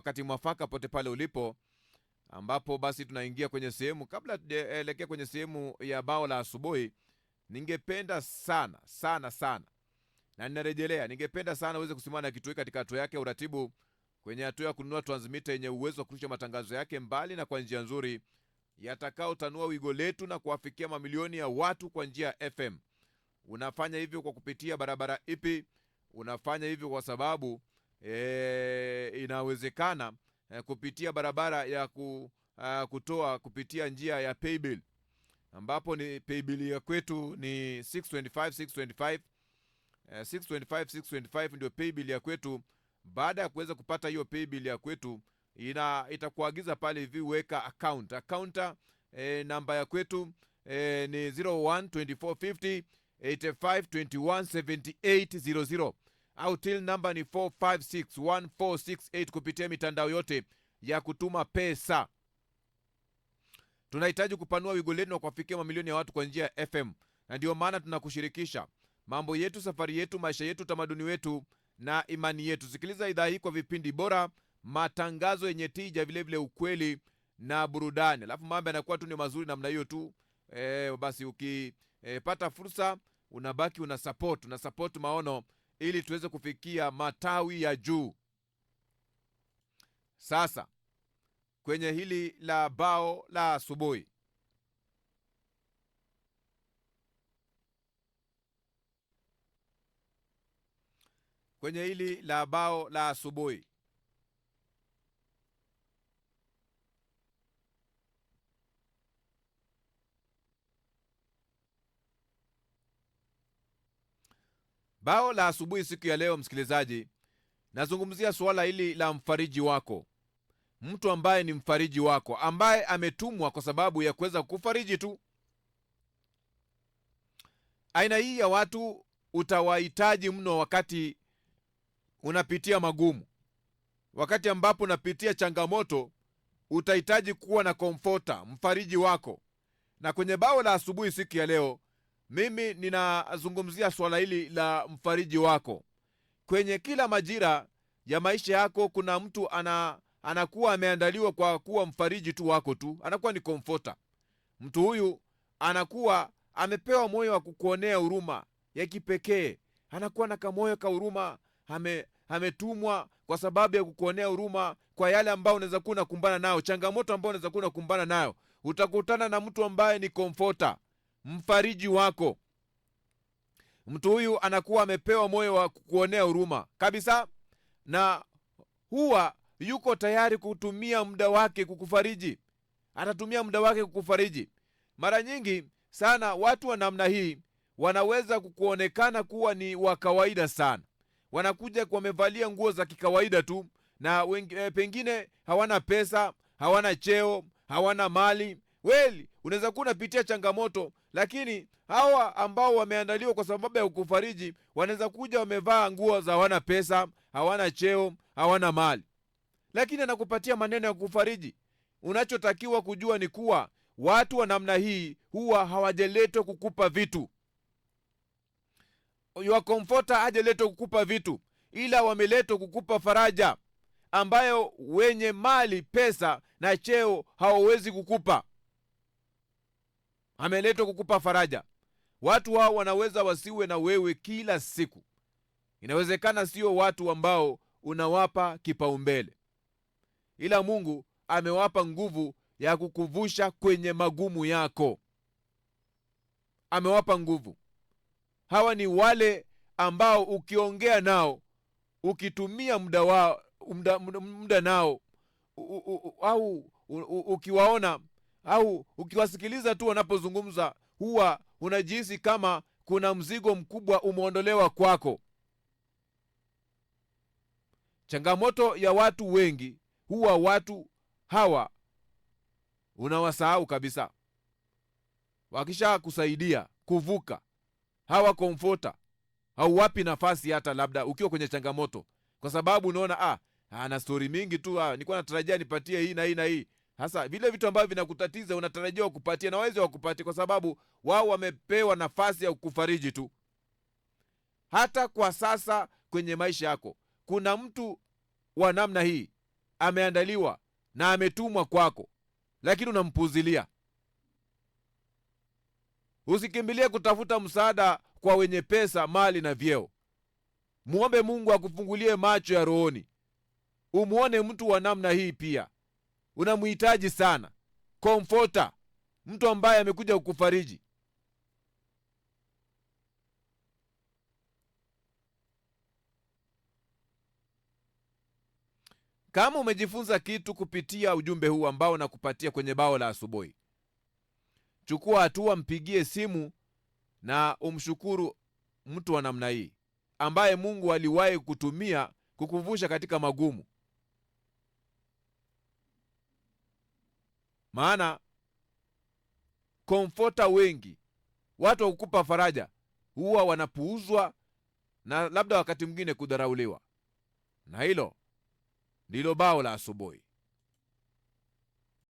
wakati mwafaka pote pale ulipo, ambapo basi tunaingia kwenye sehemu. Kabla tuelekea kwenye sehemu ya bao la asubuhi, ningependa sana sana sana, na ninarejelea, ningependa sana uweze kusimama na Kitui katika hatua yake ya uratibu, kwenye hatua ya kununua transmitter yenye uwezo wa kurusha matangazo yake mbali na kwa njia nzuri yatakao tanua wigo letu na kuwafikia mamilioni ya watu kwa njia ya FM. Unafanya hivyo kwa kupitia barabara ipi? Unafanya hivyo kwa sababu inawezekana kupitia barabara ya kutoa kupitia njia ya paybill, ambapo ni paybill ya kwetu ni 625 625 ndio paybill ya kwetu. Baada ya kuweza kupata hiyo paybill ya kwetu, itakuagiza pale hivi, weka account namba ya kwetu ni 012450 85217800 au till number ni 4561468 kupitia mitandao yote ya kutuma pesa. Tunahitaji kupanua wigo letu na kuwafikia mamilioni ya watu kwa njia ya FM, na ndio maana tunakushirikisha mambo yetu, safari yetu, maisha yetu, tamaduni wetu na imani yetu. Sikiliza idhaa hii kwa vipindi bora, matangazo yenye tija, vile vile ukweli na burudani. Alafu mambo yanakuwa tu ni mazuri namna hiyo tu. Basi ukipata fursa unabaki una support maono ili tuweze kufikia matawi ya juu. Sasa kwenye hili la bao la asubuhi, kwenye hili la bao la asubuhi, bao la asubuhi siku ya leo, msikilizaji, nazungumzia suala hili la mfariji wako, mtu ambaye ni mfariji wako, ambaye ametumwa kwa sababu ya kuweza kufariji tu. Aina hii ya watu utawahitaji mno wakati unapitia magumu, wakati ambapo unapitia changamoto, utahitaji kuwa na komfota, mfariji wako. Na kwenye bao la asubuhi siku ya leo, mimi ninazungumzia swala hili la mfariji wako. Kwenye kila majira ya maisha yako, kuna mtu anakuwa ameandaliwa kwa kuwa mfariji tu wako tu, anakuwa ni komfota. Mtu huyu anakuwa amepewa moyo wa kukuonea huruma ya kipekee, anakuwa na kamoyo ka huruma, ametumwa kwa sababu ya kukuonea huruma kwa yale ambao unaweza kuwa unakumbana nayo, changamoto ambao unaweza kuwa unakumbana nayo. Utakutana na mtu ambaye ni komfota, mfariji wako. Mtu huyu anakuwa amepewa moyo wa kukuonea huruma kabisa, na huwa yuko tayari kutumia muda wake kukufariji. Atatumia muda wake kukufariji. Mara nyingi sana watu wa namna hii wanaweza kukuonekana kuwa ni wa kawaida sana. Wanakuja kwa wamevalia nguo za kikawaida tu, na pengine hawana pesa, hawana cheo, hawana mali. Unaweza kuwa unapitia changamoto, lakini hawa ambao wameandaliwa kwa sababu ya kukufariji wanaweza kuja wamevaa nguo za hawana pesa, hawana cheo, hawana mali, lakini anakupatia maneno ya kukufariji. Unachotakiwa kujua ni kuwa watu wa namna hii huwa hawajaletwa kukupa vitu. Your comforter hajaletwa kukupa vitu, ila wameletwa kukupa faraja ambayo wenye mali, pesa na cheo hawawezi kukupa. Ameletwa kukupa faraja. Watu hao wanaweza wasiwe na wewe kila siku. Inawezekana sio watu ambao unawapa kipaumbele, ila Mungu amewapa nguvu ya kukuvusha kwenye magumu yako. Amewapa nguvu. Hawa ni wale ambao ukiongea nao, ukitumia muda nao, au ukiwaona au ukiwasikiliza tu wanapozungumza, huwa unajihisi kama kuna mzigo mkubwa umeondolewa kwako. Changamoto ya watu wengi, huwa watu hawa unawasahau kabisa. Wakisha kusaidia kuvuka, hawa komfota hauwapi nafasi hata labda ukiwa kwenye changamoto, kwa sababu unaona ana story mingi tu, nilikuwa natarajia nipatie hii na hii na hii. Hasa vile vitu ambavyo vinakutatiza unatarajia wakupatie, na waweze wakupatie kwa sababu wao wamepewa nafasi ya kukufariji tu. Hata kwa sasa kwenye maisha yako kuna mtu wa namna hii ameandaliwa na ametumwa kwako, lakini unampuuzilia. Usikimbilie kutafuta msaada kwa wenye pesa, mali na vyeo. Muombe Mungu akufungulie macho ya rohoni, umuone mtu wa namna hii pia. Unamhitaji sana comforter, mtu ambaye amekuja kukufariji. Kama umejifunza kitu kupitia ujumbe huu ambao nakupatia kwenye bao la asubuhi, chukua hatua, mpigie simu na umshukuru mtu wa namna hii ambaye Mungu aliwahi kutumia kukuvusha katika magumu. Maana comforter wengi, watu wa kukupa faraja, huwa wanapuuzwa na labda wakati mwingine kudharauliwa. Na hilo ndilo bao la asubuhi.